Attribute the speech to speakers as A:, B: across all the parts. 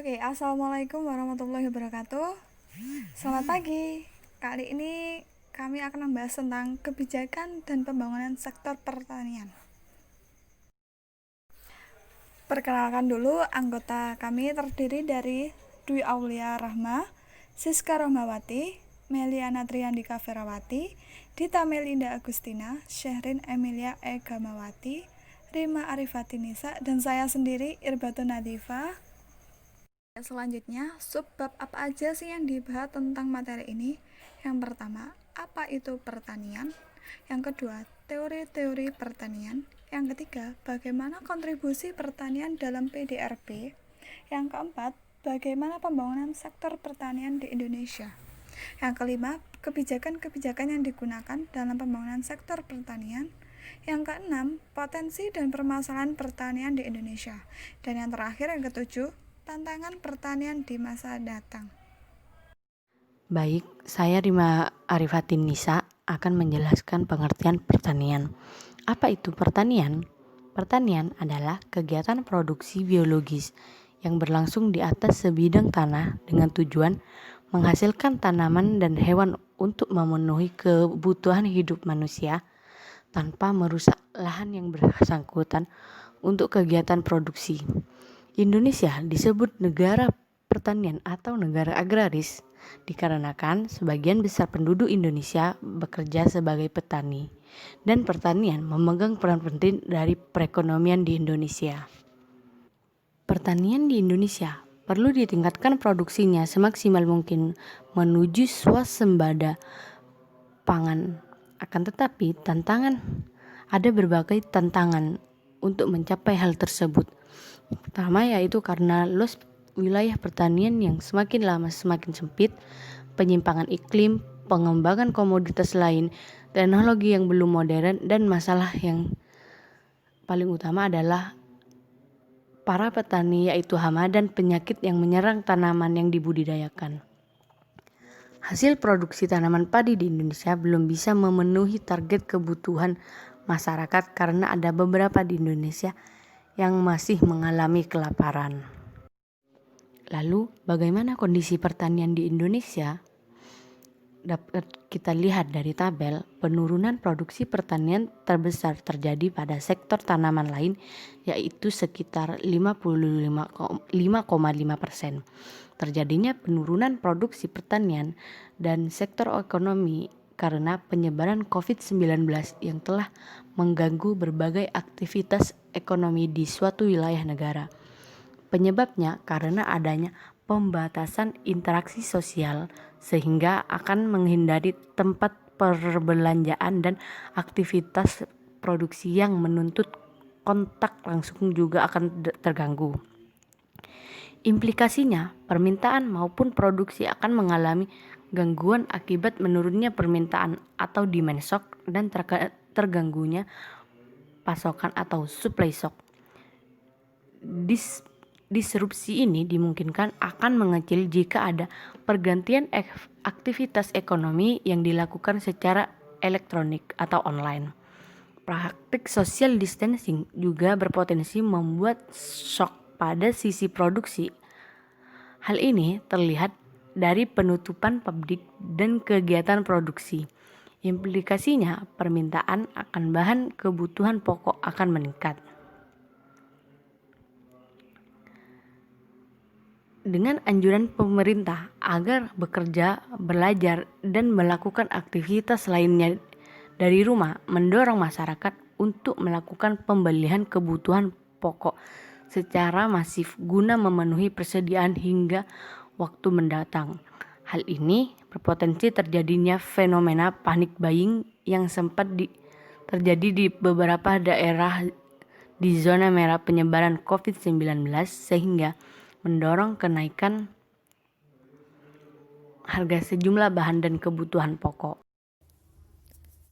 A: Oke, assalamualaikum warahmatullahi wabarakatuh. Selamat pagi. Kali ini kami akan membahas tentang kebijakan dan pembangunan sektor pertanian. Perkenalkan dulu, anggota kami terdiri dari Dwi Aulia Rahma, Siska Rohmawati, Meliana Triandika Ferawati, Dita Melinda Agustina, Syahrin Emilia Egamawati, Rima Arifatinisa, dan saya sendiri Irbatun Nadifa. Selanjutnya, subbab apa aja sih yang dibahas tentang materi ini? Yang pertama, apa itu pertanian? Yang kedua, teori-teori pertanian. Yang ketiga, bagaimana kontribusi pertanian dalam PDRB? Yang keempat, bagaimana pembangunan sektor pertanian di Indonesia? Yang kelima, kebijakan-kebijakan yang digunakan dalam pembangunan sektor pertanian. Yang keenam, potensi dan permasalahan pertanian di Indonesia. Dan yang terakhir, yang ketujuh, tantangan pertanian di masa datang.
B: Baik, saya Rima Arifatinisa akan menjelaskan pengertian pertanian. Apa itu pertanian? Pertanian adalah kegiatan produksi biologis yang berlangsung di atas sebidang tanah dengan tujuan menghasilkan tanaman dan hewan untuk memenuhi kebutuhan hidup manusia tanpa merusak lahan yang bersangkutan untuk kegiatan produksi. Indonesia disebut negara pertanian atau negara agraris dikarenakan sebagian besar penduduk Indonesia bekerja sebagai petani dan pertanian memegang peran penting dari perekonomian di Indonesia. Pertanian di Indonesia perlu ditingkatkan produksinya semaksimal mungkin menuju swasembada pangan. Akan tetapi ada berbagai tantangan untuk mencapai hal tersebut. Pertama yaitu karena luas wilayah pertanian yang semakin lama semakin sempit, penyimpangan iklim, pengembangan komoditas lain, teknologi yang belum modern, dan masalah yang paling utama adalah para petani yaitu hama dan penyakit yang menyerang tanaman yang dibudidayakan. Hasil produksi tanaman padi di Indonesia belum bisa memenuhi target kebutuhan masyarakat karena ada beberapa di Indonesia yang masih mengalami kelaparan. Lalu, bagaimana kondisi pertanian di Indonesia? Dapat kita lihat dari tabel, penurunan produksi pertanian terbesar terjadi pada sektor tanaman lain, yaitu sekitar 55,5%. Terjadinya penurunan produksi pertanian dan sektor ekonomi karena penyebaran COVID-19 yang telah mengganggu berbagai aktivitas ekonomi di suatu wilayah negara. Penyebabnya karena adanya pembatasan interaksi sosial sehingga akan menghindari tempat perbelanjaan dan aktivitas produksi yang menuntut kontak langsung juga akan terganggu. Implikasinya, permintaan maupun produksi akan mengalami gangguan akibat menurunnya permintaan atau demand shock dan terganggunya pasokan atau supply shock. Disrupsi ini dimungkinkan akan mengecil jika ada pergantian aktivitas ekonomi yang dilakukan secara elektronik atau online. Praktik social distancing juga berpotensi membuat shock pada sisi produksi. Hal ini terlihat dari penutupan pabrik dan kegiatan produksi. Implikasinya, permintaan akan bahan kebutuhan pokok akan meningkat. Dengan anjuran pemerintah agar bekerja, belajar, dan melakukan aktivitas lainnya dari rumah, mendorong masyarakat untuk melakukan pembelian kebutuhan pokok secara masif guna memenuhi persediaan hingga waktu mendatang. Hal ini berpotensi terjadinya fenomena panic buying yang sempat terjadi di beberapa daerah di zona merah penyebaran COVID-19 sehingga mendorong kenaikan harga sejumlah bahan dan kebutuhan pokok.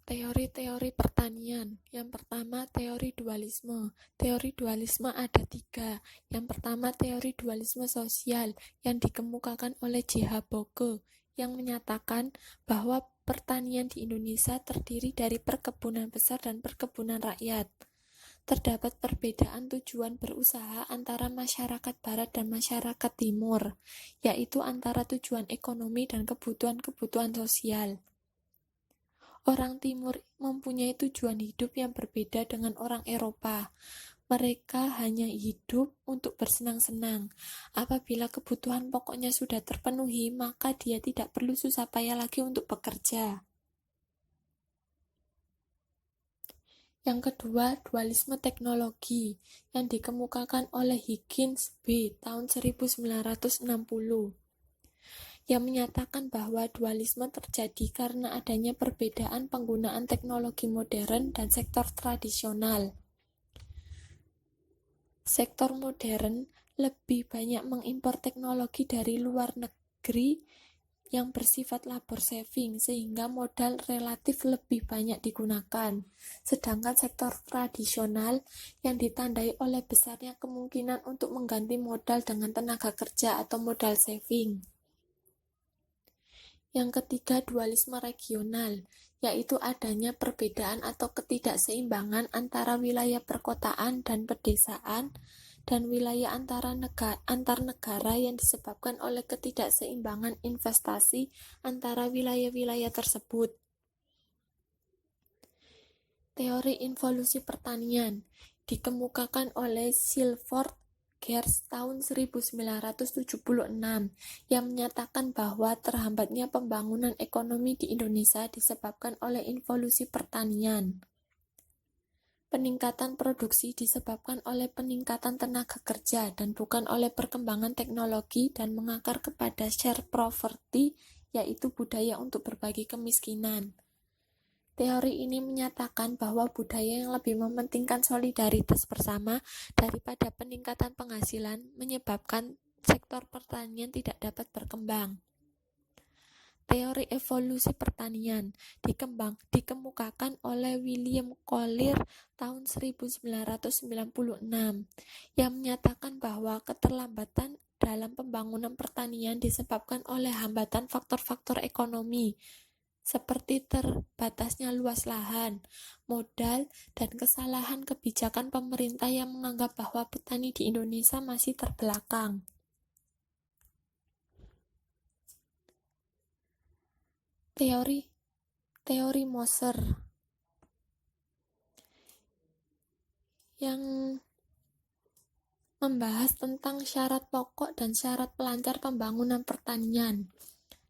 C: Teori-teori pertanian. Yang pertama, teori dualisme. Teori dualisme ada 3. Yang pertama, teori dualisme sosial yang dikemukakan oleh J.H. Boke yang menyatakan bahwa pertanian di Indonesia terdiri dari perkebunan besar dan perkebunan rakyat. terdapat perbedaan tujuan berusaha antara masyarakat Barat dan masyarakat Timur, yaitu antara tujuan ekonomi dan kebutuhan-kebutuhan sosial. Orang Timur mempunyai tujuan hidup yang berbeda dengan orang Eropa. Mereka hanya hidup untuk bersenang-senang. Apabila kebutuhan pokoknya sudah terpenuhi, maka dia tidak perlu susah payah lagi untuk bekerja. Yang kedua, dualisme teknologi yang dikemukakan oleh Higgins B. tahun 1960, yang menyatakan bahwa dualisme terjadi karena adanya perbedaan penggunaan teknologi modern dan sektor tradisional. Sektor modern lebih banyak mengimpor teknologi dari luar negeri yang bersifat labor saving, sehingga modal relatif lebih banyak digunakan. Sedangkan sektor tradisional yang ditandai oleh besarnya kemungkinan untuk mengganti modal dengan tenaga kerja atau modal saving. Yang ketiga, dualisme regional, yaitu adanya perbedaan atau ketidakseimbangan antara wilayah perkotaan dan pedesaan dan wilayah antar negara yang disebabkan oleh ketidakseimbangan investasi antara wilayah-wilayah tersebut. Teori involusi pertanian dikemukakan oleh Silford Geertz tahun 1976 yang menyatakan bahwa terhambatnya pembangunan ekonomi di Indonesia disebabkan oleh involusi pertanian. Peningkatan produksi disebabkan oleh peningkatan tenaga kerja dan bukan oleh perkembangan teknologi dan mengakar kepada share property, yaitu budaya untuk berbagi kemiskinan. Teori ini menyatakan bahwa budaya yang lebih mementingkan solidaritas bersama daripada peningkatan penghasilan menyebabkan sektor pertanian tidak dapat berkembang. Teori evolusi pertanian dikemukakan oleh William Collier tahun 1996 yang menyatakan bahwa keterlambatan dalam pembangunan pertanian disebabkan oleh hambatan faktor-faktor ekonomi, seperti terbatasnya luas lahan, modal, dan kesalahan kebijakan pemerintah yang menganggap bahwa petani di Indonesia masih terbelakang. Teori Moser yang membahas tentang syarat pokok dan syarat pelancar pembangunan pertanian.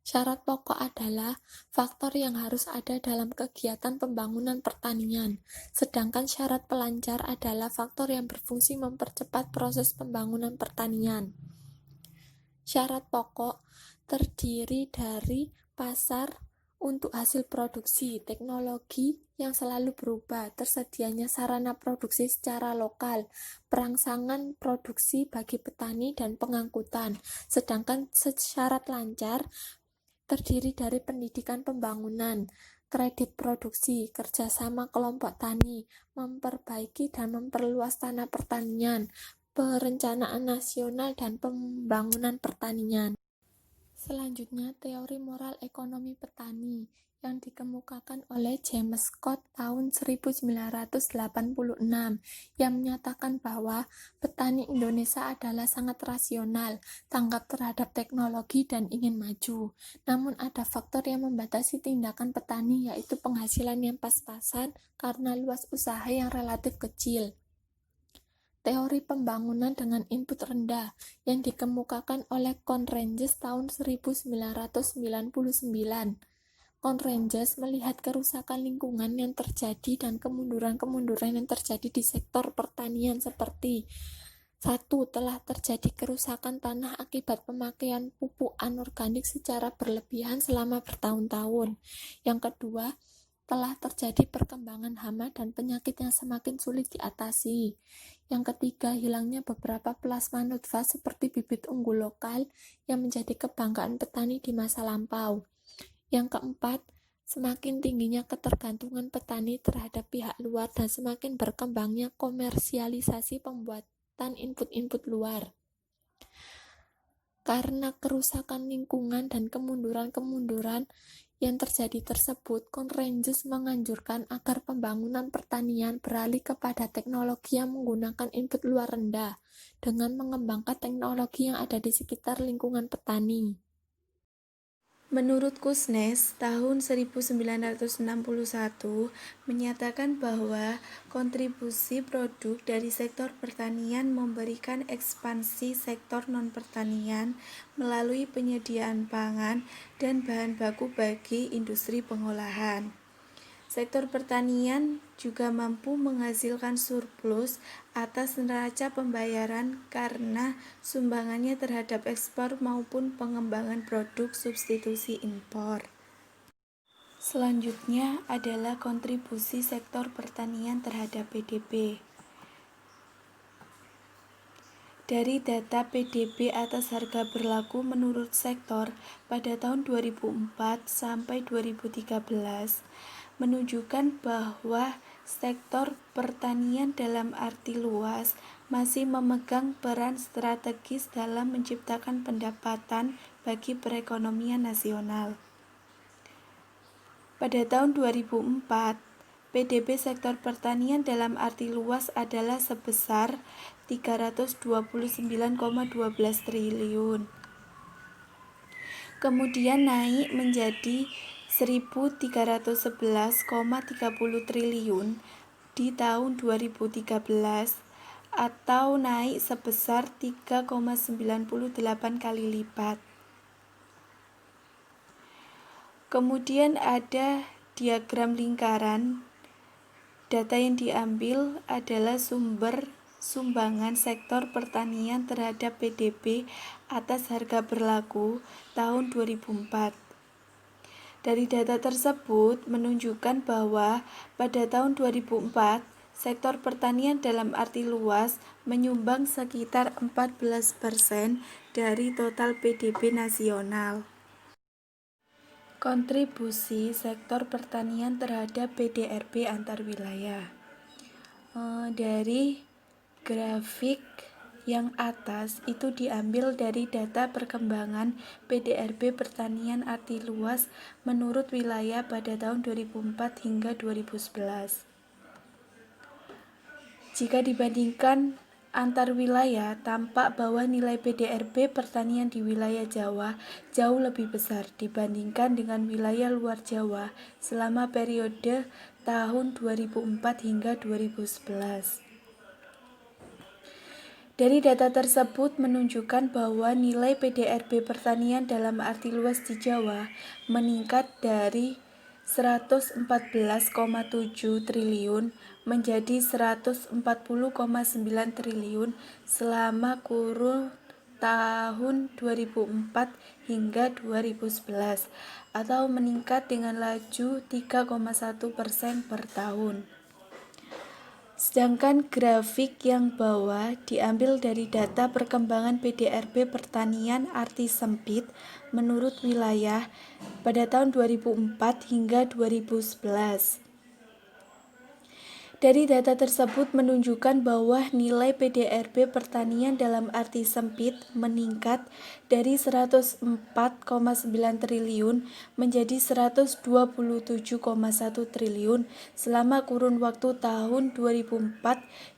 C: Syarat pokok adalah faktor yang harus ada dalam kegiatan pembangunan pertanian, sedangkan syarat pelancar adalah faktor yang berfungsi mempercepat proses pembangunan pertanian. Syarat pokok terdiri dari pasar untuk hasil produksi, teknologi yang selalu berubah, tersedianya sarana produksi secara lokal, perangsangan produksi bagi petani, dan pengangkutan. Sedangkan syarat lancar terdiri dari pendidikan pembangunan, kredit produksi, kerjasama kelompok tani, memperbaiki dan memperluas tanah pertanian, perencanaan nasional, dan pembangunan pertanian. Selanjutnya, teori moral ekonomi petani yang dikemukakan oleh James Scott tahun 1986 yang menyatakan bahwa petani Indonesia adalah sangat rasional, tanggap terhadap teknologi, dan ingin maju. Namun ada faktor yang membatasi tindakan petani, yaitu penghasilan yang pas-pasan karena luas usaha yang relatif kecil. Teori pembangunan dengan input rendah yang dikemukakan oleh Conranges tahun 1999. Conranges melihat kerusakan lingkungan yang terjadi dan kemunduran-kemunduran yang terjadi di sektor pertanian seperti: 1. Telah terjadi kerusakan tanah akibat pemakaian pupuk anorganik secara berlebihan selama bertahun-tahun. Yang kedua, telah terjadi perkembangan hama dan penyakit yang semakin sulit diatasi. Yang ketiga, hilangnya beberapa plasma nutfah seperti bibit unggul lokal yang menjadi kebanggaan petani di masa lampau. Yang keempat, semakin tingginya ketergantungan petani terhadap pihak luar dan semakin berkembangnya komersialisasi pembuatan input-input luar. Karena kerusakan lingkungan dan kemunduran-kemunduran yang terjadi tersebut, Conranges menganjurkan agar pembangunan pertanian beralih kepada teknologi yang menggunakan input luar rendah dengan mengembangkan teknologi yang ada di sekitar lingkungan petani.
A: Menurut Kuznets, tahun 1961 menyatakan bahwa kontribusi produk dari sektor pertanian memberikan ekspansi sektor non-pertanian melalui penyediaan pangan dan bahan baku bagi industri pengolahan. Sektor pertanian juga mampu menghasilkan surplus atas neraca pembayaran karena sumbangannya terhadap ekspor maupun pengembangan produk substitusi impor. Selanjutnya adalah kontribusi sektor pertanian terhadap PDB. Dari data PDB atas harga berlaku menurut sektor pada tahun 2004 sampai 2013 menunjukkan bahwa sektor pertanian dalam arti luas masih memegang peran strategis dalam menciptakan pendapatan bagi perekonomian nasional. Pada tahun 2004, PDB sektor pertanian dalam arti luas adalah sebesar 329,12 triliun. Kemudian naik menjadi 1.311,30 triliun di tahun 2013 atau naik sebesar 3,98 kali lipat. Kemudian ada diagram lingkaran. Data yang diambil adalah sumber sumbangan sektor pertanian terhadap PDB atas harga berlaku tahun 2004. Dari data tersebut menunjukkan bahwa pada tahun 2004, sektor pertanian dalam arti luas menyumbang sekitar 14% dari total PDB nasional. Kontribusi sektor pertanian terhadap PDRB antar wilayah. Dari grafik yang atas itu diambil dari data perkembangan PDRB pertanian arti luas menurut wilayah pada tahun 2004 hingga 2011. Jika dibandingkan antar wilayah, tampak bahwa nilai PDRB pertanian di wilayah Jawa jauh lebih besar dibandingkan dengan wilayah luar Jawa selama periode tahun 2004 hingga 2011. Dari data tersebut menunjukkan bahwa nilai PDRB pertanian dalam arti luas di Jawa meningkat dari 114,7 triliun menjadi 140,9 triliun selama kurun tahun 2004 hingga 2011 atau meningkat dengan laju 3,1% per tahun. Sedangkan grafik yang bawah diambil dari data perkembangan PDRB pertanian arti sempit menurut wilayah pada tahun 2004 hingga 2011. Dari data tersebut menunjukkan bahwa nilai PDRB pertanian dalam arti sempit meningkat dari 104,9 triliun menjadi 127,1 triliun selama kurun waktu tahun 2004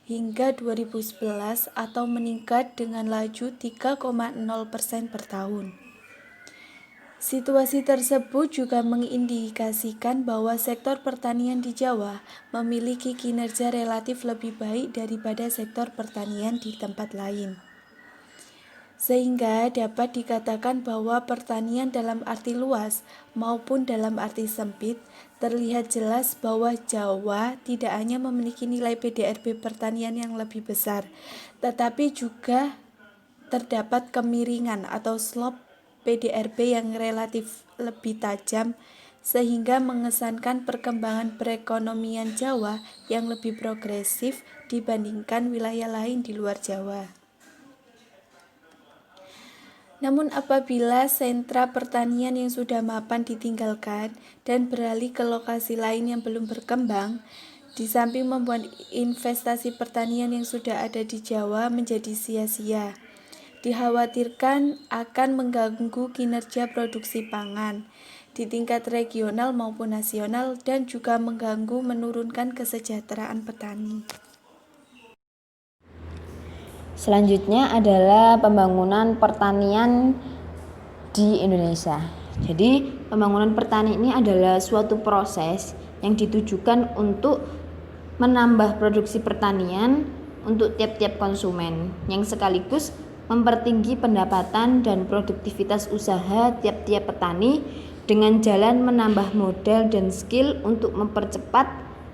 A: hingga 2011 atau meningkat dengan laju 3,0% per tahun. Situasi tersebut juga mengindikasikan bahwa sektor pertanian di Jawa memiliki kinerja relatif lebih baik daripada sektor pertanian di tempat lain. Sehingga dapat dikatakan bahwa pertanian dalam arti luas maupun dalam arti sempit terlihat jelas bahwa Jawa tidak hanya memiliki nilai PDRB pertanian yang lebih besar, tetapi juga terdapat kemiringan atau slope PDRB yang relatif lebih tajam sehingga mengesankan perkembangan perekonomian Jawa yang lebih progresif dibandingkan wilayah lain di luar Jawa. Namun apabila sentra pertanian yang sudah mapan ditinggalkan dan beralih ke lokasi lain yang belum berkembang, di samping membuat investasi pertanian yang sudah ada di Jawa menjadi sia-sia, dikhawatirkan akan mengganggu kinerja produksi pangan.
D: di tingkat regional maupun nasional dan juga menurunkan kesejahteraan petani.
E: Selanjutnya adalah pembangunan pertanian di Indonesia. Jadi, pembangunan pertanian ini adalah suatu proses yang ditujukan untuk menambah produksi pertanian untuk tiap-tiap konsumen, yang sekaligus mempertinggi pendapatan dan produktivitas usaha tiap-tiap petani dengan jalan menambah modal dan skill untuk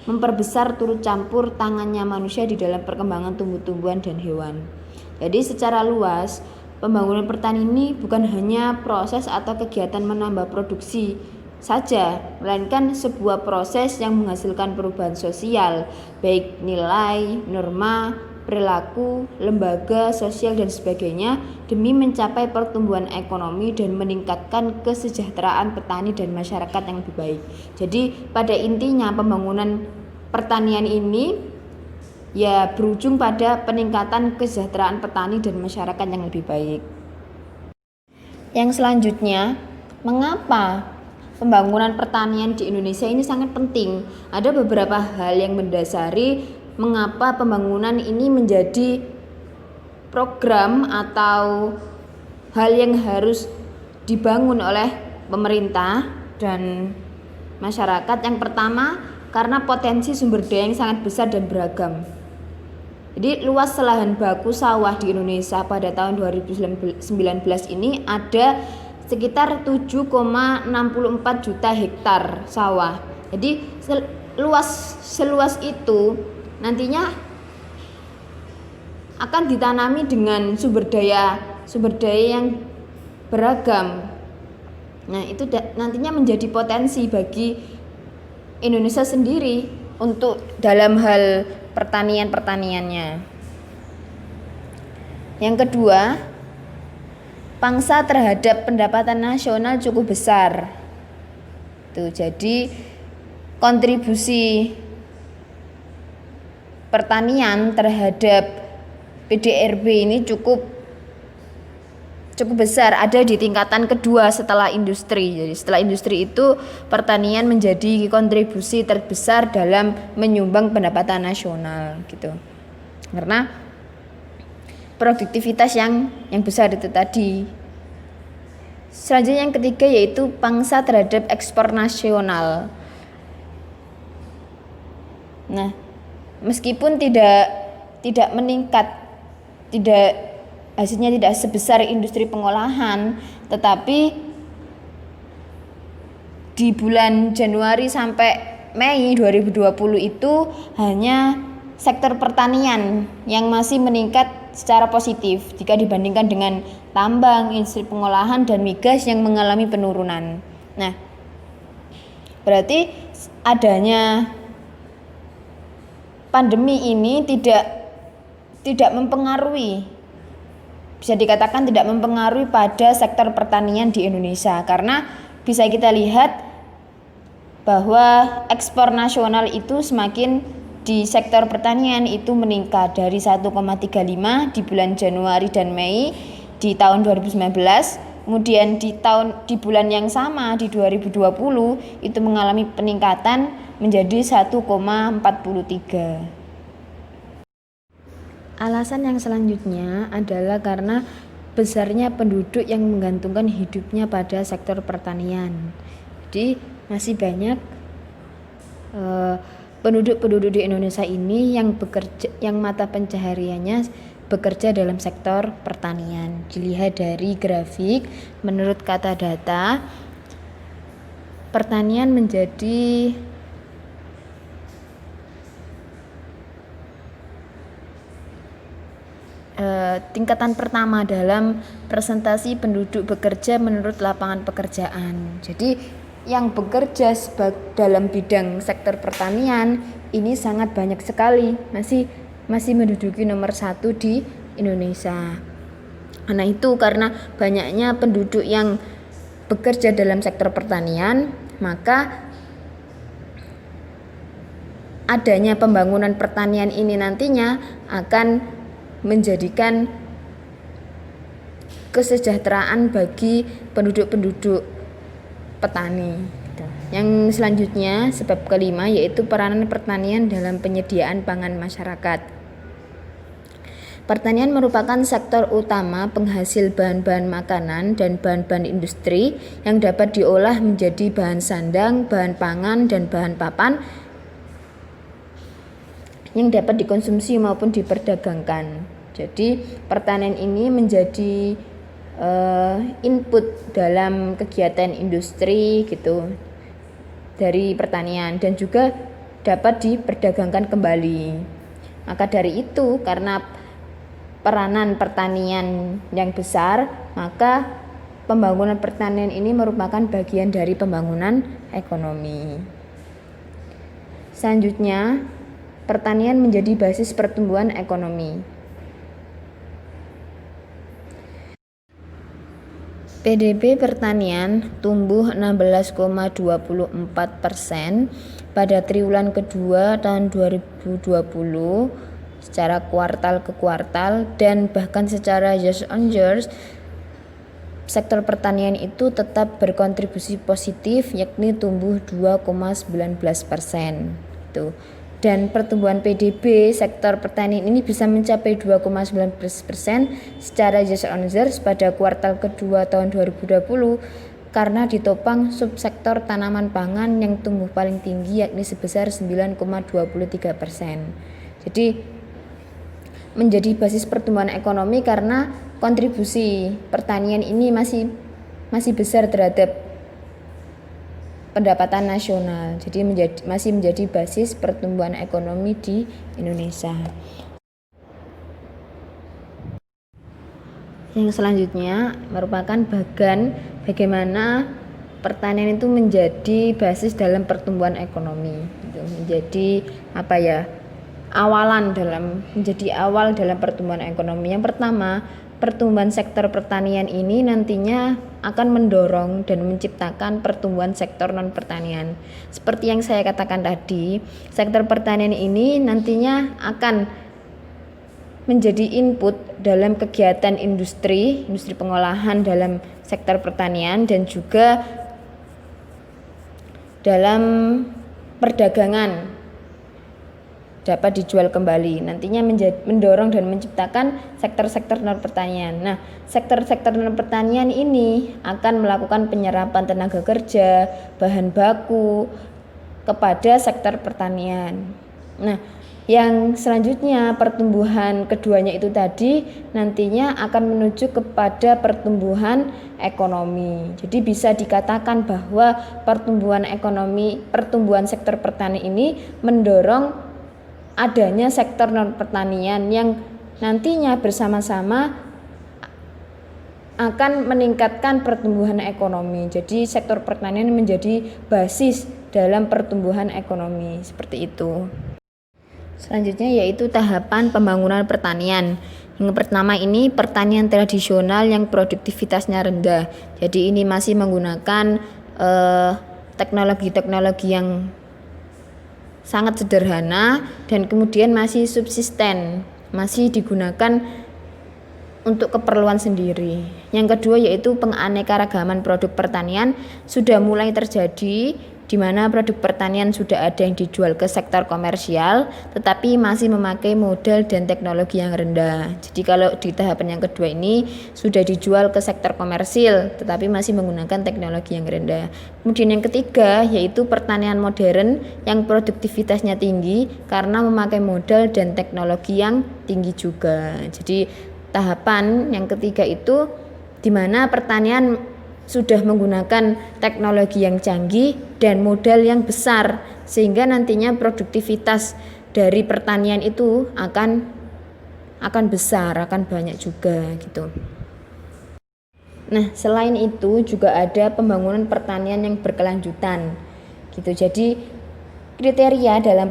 E: memperbesar turut campur tangannya manusia di dalam perkembangan tumbuh-tumbuhan dan hewan. Jadi secara luas, pembangunan pertanian ini bukan hanya proses atau kegiatan menambah produksi saja, melainkan sebuah proses yang menghasilkan perubahan sosial, baik nilai, norma, perilaku, lembaga, sosial, dan sebagainya, demi mencapai pertumbuhan ekonomi dan meningkatkan kesejahteraan petani dan masyarakat yang lebih baik. Jadi pada intinya pembangunan pertanian ini ya berujung pada peningkatan kesejahteraan petani dan masyarakat yang lebih baik. Yang selanjutnya, mengapa pembangunan pertanian di Indonesia ini sangat penting? Ada beberapa hal yang mendasari mengapa pembangunan ini menjadi program atau hal yang harus dibangun oleh pemerintah dan masyarakat. Yang pertama, karena potensi sumber daya yang sangat besar dan beragam. Jadi luas lahan baku sawah di Indonesia pada tahun 2019 ini ada sekitar 7,64 juta hektar sawah. Jadi seluas itu nantinya akan ditanami dengan sumber daya yang beragam. Nah, itu nantinya menjadi potensi bagi Indonesia sendiri untuk dalam hal pertaniannya. Yang kedua, pangsa terhadap pendapatan nasional cukup besar. Jadi kontribusi pertanian terhadap PDRB ini cukup besar, ada di tingkatan kedua setelah industri. Jadi setelah industri itu pertanian menjadi kontribusi terbesar dalam menyumbang pendapatan nasional gitu. Karena produktivitas yang besar itu tadi. Selanjutnya yang ketiga yaitu pangsa terhadap ekspor nasional. Nah, meskipun tidak meningkat, hasilnya tidak sebesar industri pengolahan, tetapi di bulan Januari sampai Mei 2020 itu hanya sektor pertanian yang masih meningkat secara positif jika dibandingkan dengan tambang, industri pengolahan, dan migas yang mengalami penurunan. Nah, berarti adanya pandemi ini tidak mempengaruhi, bisa dikatakan tidak mempengaruhi pada sektor pertanian di Indonesia, karena bisa kita lihat bahwa ekspor nasional itu semakin di sektor pertanian itu meningkat dari 1,35 di bulan Januari dan Mei di tahun 2019, kemudian di bulan yang sama di 2020 itu mengalami peningkatan menjadi 1,43. Alasan yang selanjutnya adalah karena besarnya penduduk yang menggantungkan hidupnya pada sektor pertanian. Jadi masih banyak penduduk di Indonesia ini yang mata pencahariannya bekerja dalam sektor pertanian. Dilihat dari grafik, menurut kata data, pertanian menjadi tingkatan pertama dalam presentasi penduduk bekerja menurut lapangan pekerjaan. Jadi yang bekerja dalam bidang sektor pertanian ini sangat banyak sekali, masih menduduki nomor 1 di Indonesia. Karena itu, karena banyaknya penduduk yang bekerja dalam sektor pertanian, maka adanya pembangunan pertanian ini nantinya akan menjadikan kesejahteraan bagi penduduk petani. Gitu. Yang selanjutnya sebab kelima yaitu peranan pertanian dalam penyediaan pangan masyarakat. Pertanian merupakan sektor utama penghasil bahan-bahan makanan dan bahan-bahan industri yang dapat diolah menjadi bahan sandang, bahan pangan, dan bahan papan yang dapat dikonsumsi maupun diperdagangkan. Jadi pertanian ini menjadi input dalam kegiatan industri gitu dari pertanian dan juga dapat diperdagangkan kembali. Maka dari itu karena peranan pertanian yang besar, maka pembangunan pertanian ini merupakan bagian dari pembangunan ekonomi. Selanjutnya, pertanian menjadi basis pertumbuhan ekonomi. PDB pertanian tumbuh 16,24% pada triwulan kedua tahun 2020 secara kuartal ke kuartal, dan bahkan secara years on years sektor pertanian itu tetap berkontribusi positif, yakni tumbuh 2,19%. Dan pertumbuhan PDB sektor pertanian ini bisa mencapai 2,19% secara years on years pada kuartal kedua tahun 2020 karena ditopang subsektor tanaman pangan yang tumbuh paling tinggi, yakni sebesar 9,23%. Jadi menjadi basis pertumbuhan ekonomi karena kontribusi pertanian ini masih besar terhadap pendapatan nasional. Jadi masih menjadi basis pertumbuhan ekonomi di Indonesia. Yang selanjutnya merupakan bagaimana pertanian itu menjadi basis dalam pertumbuhan ekonomi. Menjadi menjadi awal dalam pertumbuhan ekonomi. Yang pertama, pertumbuhan sektor pertanian ini nantinya akan mendorong dan menciptakan pertumbuhan sektor non pertanian. Seperti yang saya katakan tadi, sektor pertanian ini nantinya akan menjadi input dalam kegiatan industri pengolahan dalam sektor pertanian dan juga dalam perdagangan dapat dijual kembali. Nantinya mendorong dan menciptakan sektor-sektor non pertanian. Nah, sektor-sektor non pertanian ini akan melakukan penyerapan tenaga kerja, bahan baku kepada sektor pertanian. Nah, yang selanjutnya pertumbuhan keduanya itu tadi nantinya akan menuju kepada pertumbuhan ekonomi. Jadi bisa dikatakan bahwa pertumbuhan sektor pertanian ini mendorong adanya sektor non pertanian yang nantinya bersama-sama akan meningkatkan pertumbuhan ekonomi. Jadi sektor pertanian menjadi basis dalam pertumbuhan ekonomi, seperti itu. Selanjutnya yaitu tahapan pembangunan pertanian. Yang pertama ini pertanian tradisional yang produktivitasnya rendah. Jadi ini masih menggunakan teknologi-teknologi yang sangat sederhana dan kemudian masih subsisten, masih digunakan untuk keperluan sendiri. Yang kedua yaitu penganekaragaman produk pertanian sudah mulai terjadi, di mana produk pertanian sudah ada yang dijual ke sektor komersial tetapi masih memakai modal dan teknologi yang rendah. Jadi kalau di tahapan yang kedua ini sudah dijual ke sektor komersil tetapi masih menggunakan teknologi yang rendah. Kemudian yang ketiga yaitu pertanian modern yang produktivitasnya tinggi karena memakai modal dan teknologi yang tinggi juga. Jadi tahapan yang ketiga itu di mana pertanian sudah menggunakan teknologi yang canggih dan modal yang besar sehingga nantinya produktivitas dari pertanian itu akan besar, akan banyak juga gitu. Nah, selain itu juga ada pembangunan pertanian yang berkelanjutan gitu. Jadi kriteria dalam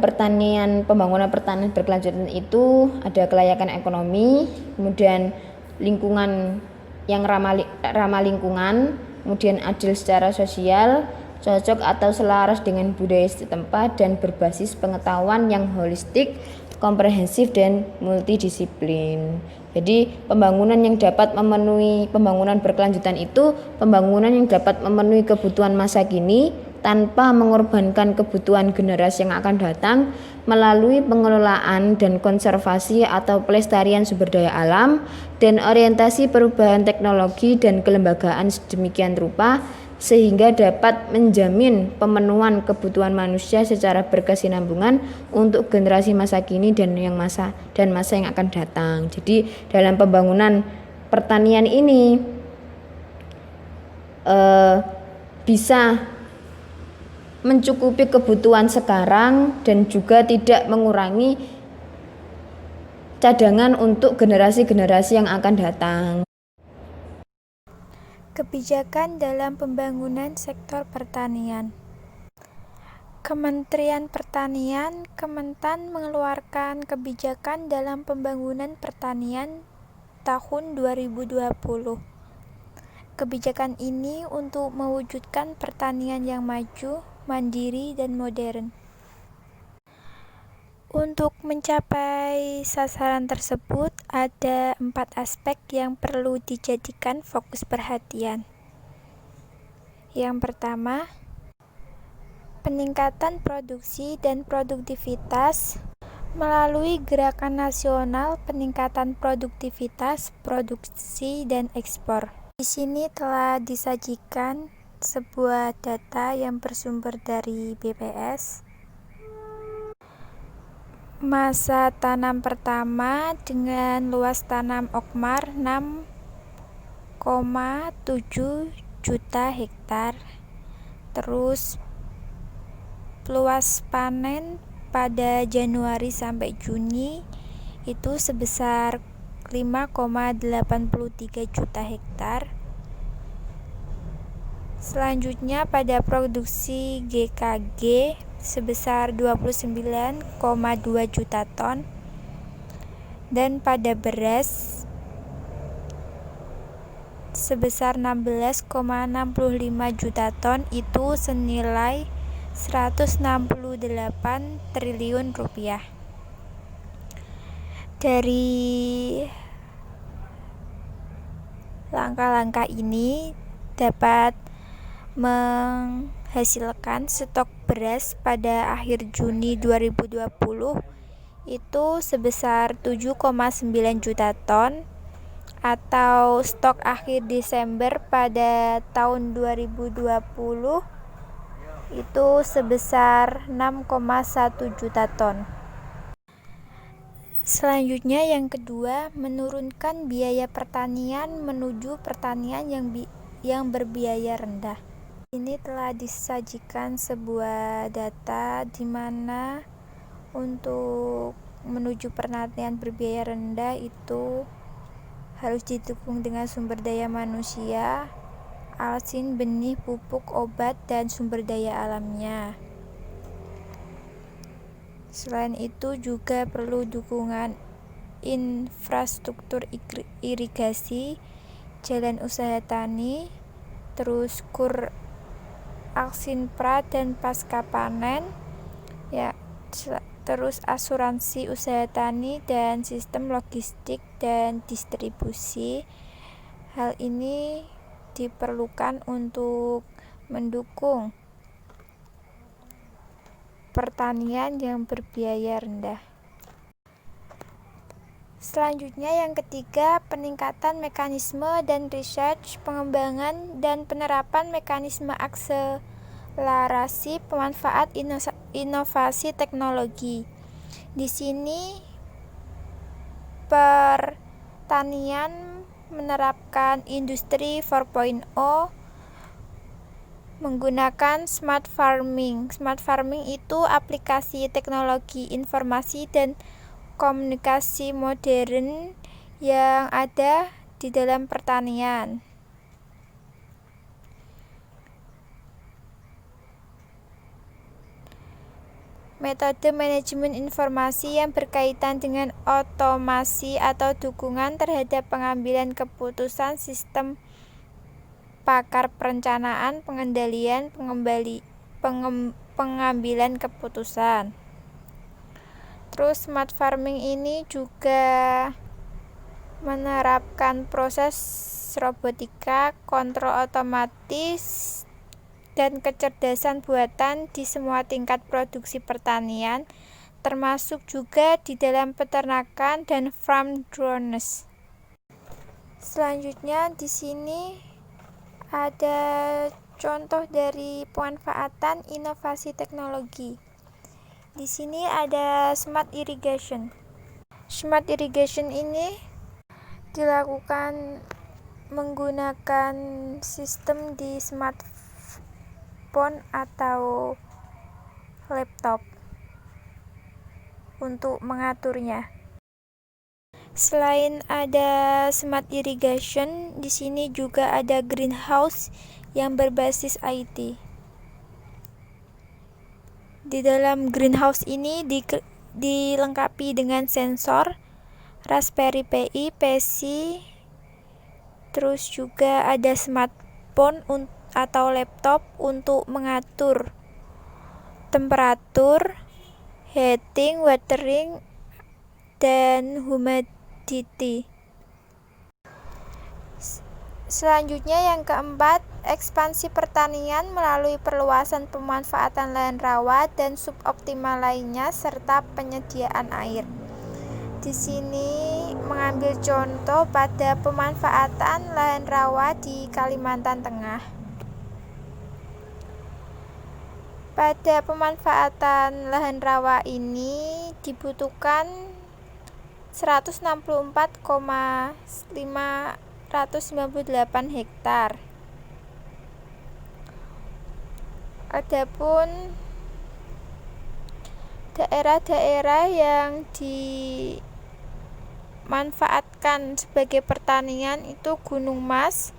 E: pembangunan pertanian berkelanjutan itu ada kelayakan ekonomi, kemudian lingkungan yang ramah lingkungan, kemudian adil secara sosial, cocok atau selaras dengan budaya setempat dan berbasis pengetahuan yang holistik, komprehensif dan multidisiplin. Jadi pembangunan berkelanjutan itu pembangunan yang dapat memenuhi kebutuhan masa kini tanpa mengorbankan kebutuhan generasi yang akan datang melalui pengelolaan dan konservasi atau pelestarian sumber daya alam dan orientasi perubahan teknologi dan kelembagaan sedemikian rupa sehingga dapat menjamin pemenuhan kebutuhan manusia secara berkesinambungan untuk generasi masa kini dan masa yang akan datang. Jadi dalam pembangunan pertanian ini bisa mencukupi kebutuhan sekarang dan juga tidak mengurangi cadangan untuk generasi-generasi yang akan datang.
A: Kebijakan dalam pembangunan sektor pertanian. Kementerian Pertanian Kementan mengeluarkan kebijakan dalam pembangunan pertanian tahun 2020. Kebijakan ini untuk mewujudkan pertanian yang maju, mandiri, dan modern. Untuk mencapai sasaran tersebut, ada 4 aspek yang perlu dijadikan fokus perhatian. Yang pertama, peningkatan produksi dan produktivitas melalui Gerakan Nasional Peningkatan Produktivitas, Produksi, dan Ekspor. Di sini telah disajikan sebuah data yang bersumber dari BPS. Masa tanam pertama dengan luas tanam Okmar 6,7 juta hektar. Terus luas panen pada Januari sampai Juni itu sebesar 5,83 juta hektar. Selanjutnya pada produksi GKG sebesar 29,2 juta ton, dan pada beras sebesar 16,65 juta ton, itu senilai 168 triliun rupiah. Dari langkah-langkah ini dapat menghasilkan stok beras pada akhir Juni 2020 itu sebesar 7,9 juta ton, atau stok akhir Desember pada tahun 2020 itu sebesar 6,1 juta ton. Selanjutnya yang kedua, menurunkan biaya pertanian menuju pertanian yang berbiaya rendah. Ini telah disajikan sebuah data di mana untuk menuju pertanian berbiaya rendah itu harus didukung dengan sumber daya manusia, alsin, benih, pupuk, obat, dan sumber daya alamnya. Selain itu juga perlu dukungan infrastruktur irigasi, jalan usaha tani, terus kur aksinpra dan pasca panen, terus asuransi usaha tani dan sistem logistik dan distribusi. Hal ini diperlukan untuk mendukung pertanian yang berbiaya rendah. Selanjutnya yang ketiga, peningkatan mekanisme dan research, pengembangan dan penerapan mekanisme akselerasi pemanfaat inovasi teknologi. Di sini pertanian menerapkan industri 4.0 menggunakan smart farming. Smart farming itu aplikasi teknologi informasi dan komunikasi modern yang ada di dalam pertanian. Metode manajemen informasi yang berkaitan dengan otomasi atau dukungan terhadap pengambilan keputusan, sistem pakar perencanaan, pengendalian, pengambilan keputusan.
F: Terus smart farming ini juga menerapkan proses robotika, kontrol otomatis, dan kecerdasan buatan di semua tingkat produksi pertanian, termasuk juga di dalam peternakan dan farm drones. Selanjutnya di sini ada contoh dari pemanfaatan inovasi teknologi. Di sini ada smart irrigation. Smart irrigation ini dilakukan menggunakan sistem di smartphone atau laptop untuk mengaturnya. Selain ada smart irrigation, di sini juga ada greenhouse yang berbasis IT. Di dalam greenhouse ini dilengkapi dengan sensor, Raspberry Pi, PC, terus juga ada smartphone atau laptop untuk mengatur temperatur, heating, watering, dan humidity. Selanjutnya yang keempat, ekspansi pertanian melalui perluasan pemanfaatan lahan rawa dan suboptimal lainnya serta penyediaan air. Di sini mengambil contoh pada pemanfaatan lahan rawa di Kalimantan Tengah. Pada pemanfaatan lahan rawa ini dibutuhkan 164,598 hektar. Adapun daerah-daerah yang dimanfaatkan sebagai pertanian itu Gunung Mas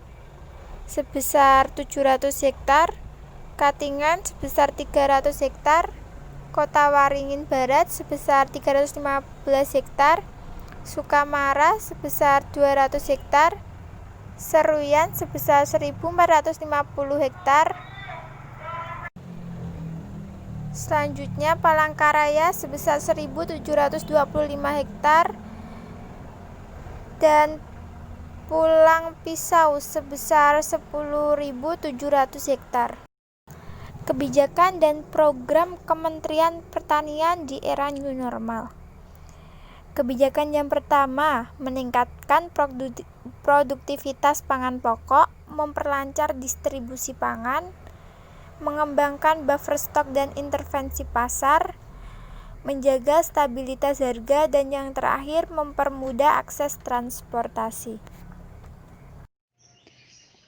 F: sebesar 700 hektar, Katingan sebesar 300 hektar, Kota Waringin Barat sebesar 315 hektar, Sukamara sebesar 200 hektar, Seruyan sebesar 1450 hektar. Selanjutnya Palangkaraya sebesar 1725 hektar dan Pulang Pisau sebesar 10.700 hektar. Kebijakan dan program Kementerian Pertanian di era new normal. Kebijakan yang pertama, meningkatkan produktivitas pangan pokok, memperlancar distribusi pangan, mengembangkan buffer stok dan intervensi pasar, menjaga stabilitas harga, dan yang terakhir mempermudah akses transportasi.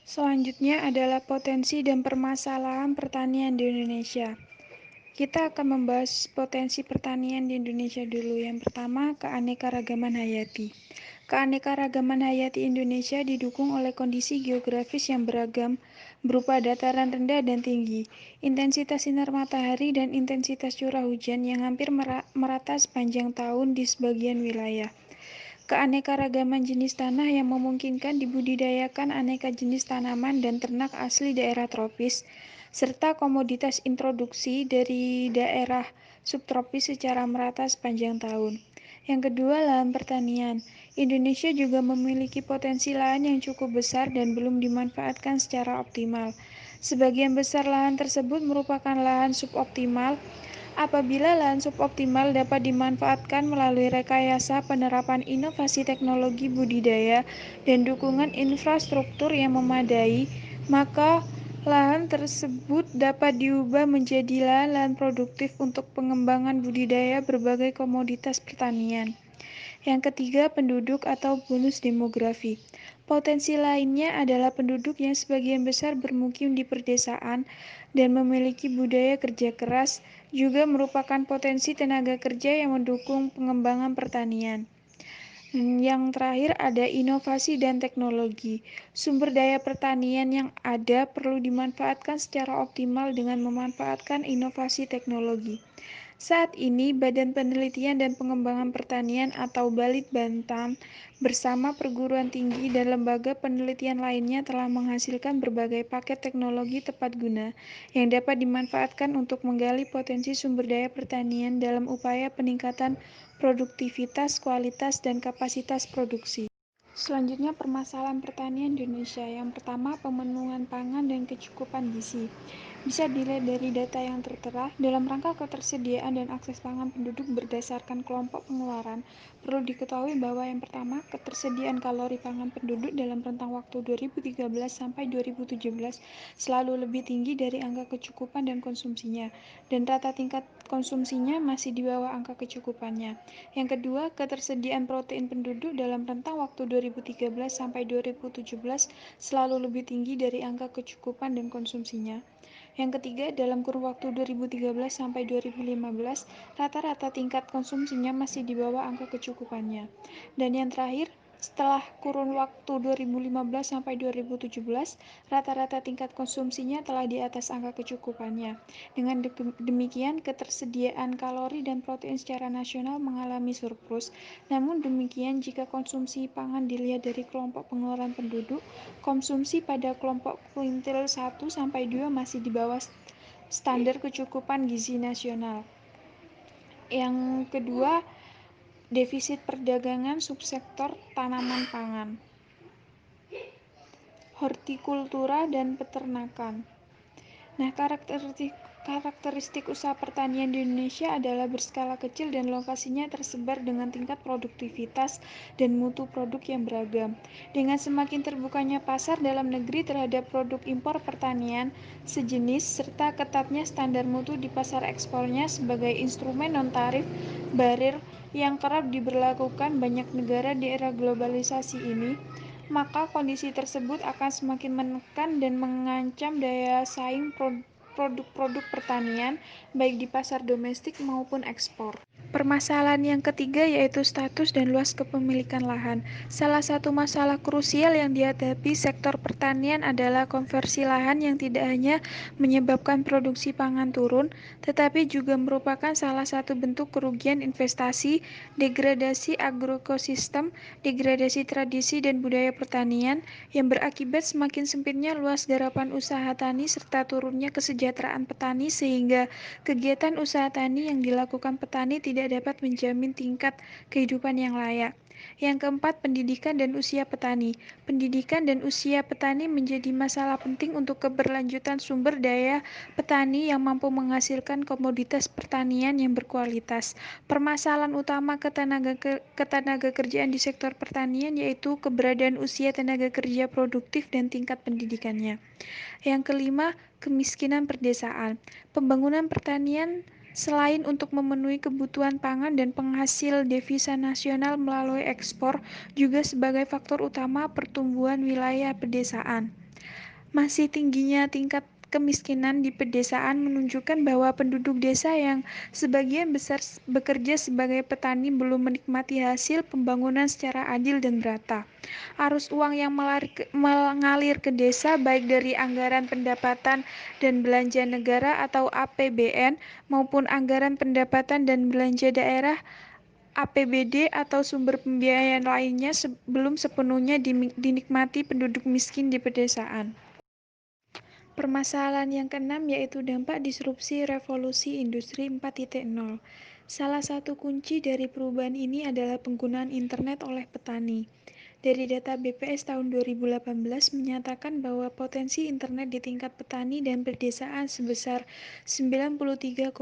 A: Selanjutnya adalah potensi dan permasalahan pertanian di Indonesia. Kita akan membahas potensi pertanian di Indonesia dulu. Yang pertama, keanekaragaman hayati. Keanekaragaman hayati Indonesia didukung oleh kondisi geografis yang beragam berupa dataran rendah dan tinggi, intensitas sinar matahari dan intensitas curah hujan yang hampir merata sepanjang tahun di sebagian wilayah. Keanekaragaman jenis tanah yang memungkinkan dibudidayakan aneka jenis tanaman dan ternak asli daerah tropis, serta komoditas introduksi dari daerah subtropis secara merata sepanjang tahun. Yang kedua, lahan pertanian. Indonesia juga memiliki potensi lahan yang cukup besar dan belum dimanfaatkan secara optimal. Sebagian besar lahan tersebut merupakan lahan suboptimal. Apabila lahan suboptimal dapat dimanfaatkan melalui rekayasa penerapan inovasi teknologi budidaya dan dukungan infrastruktur yang memadai, maka lahan tersebut dapat diubah menjadi lahan-lahan produktif untuk pengembangan budidaya berbagai komoditas pertanian. Yang ketiga, penduduk atau bonus demografi. Potensi lainnya adalah penduduk yang sebagian besar bermukim di perdesaan dan memiliki budaya kerja keras, juga merupakan potensi tenaga kerja yang mendukung pengembangan pertanian. Yang terakhir ada inovasi dan teknologi. Sumber daya pertanian yang ada perlu dimanfaatkan secara optimal dengan memanfaatkan inovasi teknologi. Saat ini, Badan Penelitian dan Pengembangan Pertanian atau Balitbangtan bersama perguruan tinggi dan lembaga penelitian lainnya telah menghasilkan berbagai paket teknologi tepat guna yang dapat dimanfaatkan untuk menggali potensi sumber daya pertanian dalam upaya peningkatan produktivitas, kualitas, dan kapasitas produksi. Selanjutnya, permasalahan pertanian di Indonesia. Yang pertama, pemenuhan pangan dan kecukupan gizi. Bisa dilihat dari data yang tertera, dalam rangka ketersediaan dan akses pangan penduduk berdasarkan kelompok pengeluaran, perlu diketahui bahwa yang pertama, ketersediaan kalori pangan penduduk dalam rentang waktu 2013 sampai 2017 selalu lebih tinggi dari angka kecukupan dan konsumsinya, dan rata tingkat konsumsinya masih di bawah angka kecukupannya. Yang kedua, ketersediaan protein penduduk dalam rentang waktu 2013 sampai 2017 selalu lebih tinggi dari angka kecukupan dan konsumsinya. Yang ketiga, dalam kurun waktu 2013 sampai 2015, rata-rata tingkat konsumsinya masih di bawah angka kecukupannya. Dan yang terakhir, setelah kurun waktu 2015 sampai 2017, rata-rata tingkat konsumsinya telah di atas angka kecukupannya. Dengan demikian, ketersediaan kalori dan protein secara nasional mengalami surplus. Namun demikian, jika konsumsi pangan dilihat dari kelompok pengeluaran penduduk, konsumsi pada kelompok kuintil 1 sampai 2 masih di bawah standar kecukupan gizi nasional. Yang kedua, defisit perdagangan subsektor tanaman pangan, hortikultura, dan peternakan. Nah, karakteristik usaha pertanian di Indonesia adalah berskala kecil dan lokasinya tersebar dengan tingkat produktivitas dan mutu produk yang beragam. Dengan semakin terbukanya pasar dalam negeri terhadap produk impor pertanian sejenis serta ketatnya standar mutu di pasar ekspornya sebagai instrumen non-tarif barir yang kerap diberlakukan banyak negara di era globalisasi ini, maka kondisi tersebut akan semakin menekan dan mengancam daya saing produk-produk pertanian, baik di pasar domestik maupun ekspor. Permasalahan yang ketiga yaitu status dan luas kepemilikan lahan. Salah satu masalah krusial yang dihadapi sektor pertanian adalah konversi lahan yang tidak hanya menyebabkan produksi pangan turun, tetapi juga merupakan salah satu bentuk kerugian investasi, degradasi agroekosistem, degradasi tradisi dan budaya pertanian, yang berakibat semakin sempitnya luas garapan usaha tani serta turunnya kesejahteraan petani sehingga kegiatan usaha tani yang dilakukan petani tidak dapat menjamin tingkat kehidupan yang layak. Yang keempat, pendidikan dan usia petani. Pendidikan dan usia petani menjadi masalah penting untuk keberlanjutan sumber daya petani yang mampu menghasilkan komoditas pertanian yang berkualitas. Permasalahan utama ketenaga kerjaan di sektor pertanian yaitu keberadaan usia tenaga kerja produktif dan tingkat pendidikannya. Yang kelima, kemiskinan perdesaan. Pembangunan pertanian selain untuk memenuhi kebutuhan pangan dan penghasil devisa nasional melalui ekspor, juga sebagai faktor utama pertumbuhan wilayah pedesaan. Masih tingginya tingkat kemiskinan di pedesaan menunjukkan bahwa penduduk desa yang sebagian besar bekerja sebagai petani belum menikmati hasil pembangunan secara adil dan merata. Arus uang yang mengalir ke desa baik dari anggaran pendapatan dan belanja negara atau APBN maupun anggaran pendapatan dan belanja daerah APBD atau sumber pembiayaan lainnya belum sepenuhnya dinikmati penduduk miskin di pedesaan. Permasalahan yang keenam yaitu dampak disrupsi revolusi industri 4.0. Salah satu kunci dari perubahan ini adalah penggunaan internet oleh petani. Dari data BPS tahun 2018 menyatakan bahwa potensi internet di tingkat petani dan pedesaan sebesar 93,9%.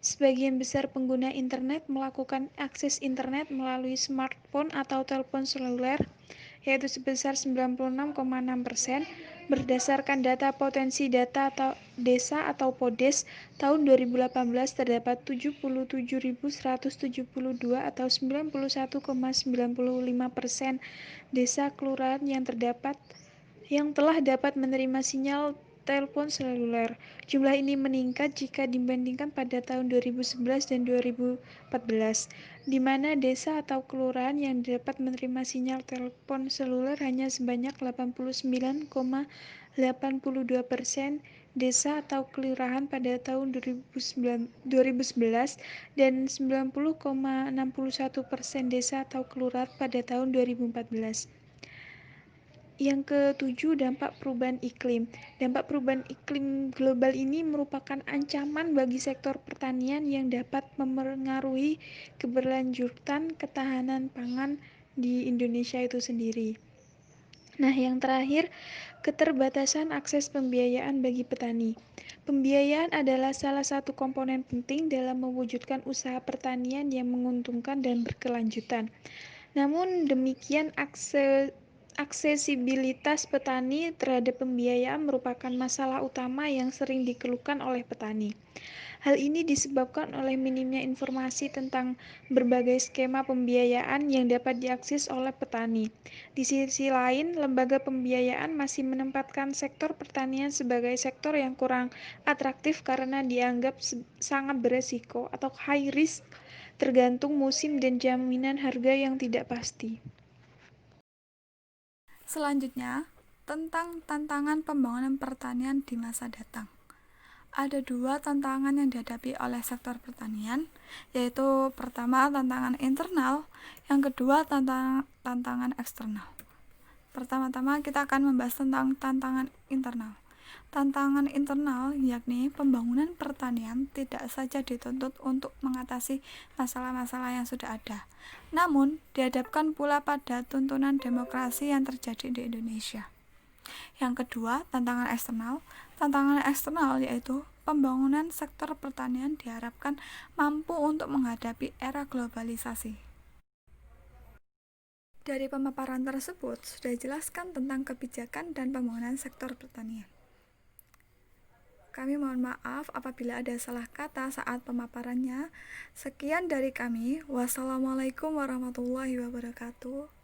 A: Sebagian besar pengguna internet melakukan akses internet melalui smartphone atau telepon seluler, yaitu sebesar 96,6%. Berdasarkan data potensi data atau desa atau PODES tahun 2018 terdapat 77.172 atau 91,95% desa kelurahan yang telah dapat menerima sinyal telepon seluler. Jumlah ini meningkat jika dibandingkan pada tahun 2011 dan 2014, di mana desa atau kelurahan yang dapat menerima sinyal telepon seluler hanya sebanyak 89,82% desa atau kelurahan pada tahun 2011 dan 90,61% desa atau kelurahan pada tahun 2014. Yang ketujuh, dampak perubahan iklim. Dampak perubahan iklim global ini merupakan ancaman bagi sektor pertanian yang dapat mempengaruhi keberlanjutan ketahanan pangan di Indonesia itu sendiri. Nah, yang terakhir, keterbatasan akses pembiayaan bagi petani. Pembiayaan adalah salah satu komponen penting dalam mewujudkan usaha pertanian yang menguntungkan dan berkelanjutan. Namun demikian, aksesibilitas petani terhadap pembiayaan merupakan masalah utama yang sering dikeluhkan oleh petani. Hal ini disebabkan oleh minimnya informasi tentang berbagai skema pembiayaan yang dapat diakses oleh petani. Di sisi lain, lembaga pembiayaan masih menempatkan sektor pertanian sebagai sektor yang kurang atraktif karena dianggap sangat beresiko atau high risk, tergantung musim dan jaminan harga yang tidak pasti. Selanjutnya, tentang tantangan pembangunan pertanian di masa datang. Ada dua tantangan yang dihadapi oleh sektor pertanian, yaitu pertama tantangan internal, yang kedua tantangan eksternal. Pertama-tama kita akan membahas tentang tantangan internal. Tantangan internal yakni pembangunan pertanian tidak saja dituntut untuk mengatasi masalah-masalah yang sudah ada, namun dihadapkan pula pada tuntunan demokrasi yang terjadi di Indonesia. Yang kedua, tantangan eksternal. Tantangan eksternal yaitu pembangunan sektor pertanian diharapkan mampu untuk menghadapi era globalisasi. Dari pemaparan tersebut sudah dijelaskan tentang kebijakan dan pembangunan sektor pertanian. Kami mohon maaf apabila ada salah kata saat pemaparannya. Sekian dari kami. Wassalamualaikum warahmatullahi wabarakatuh.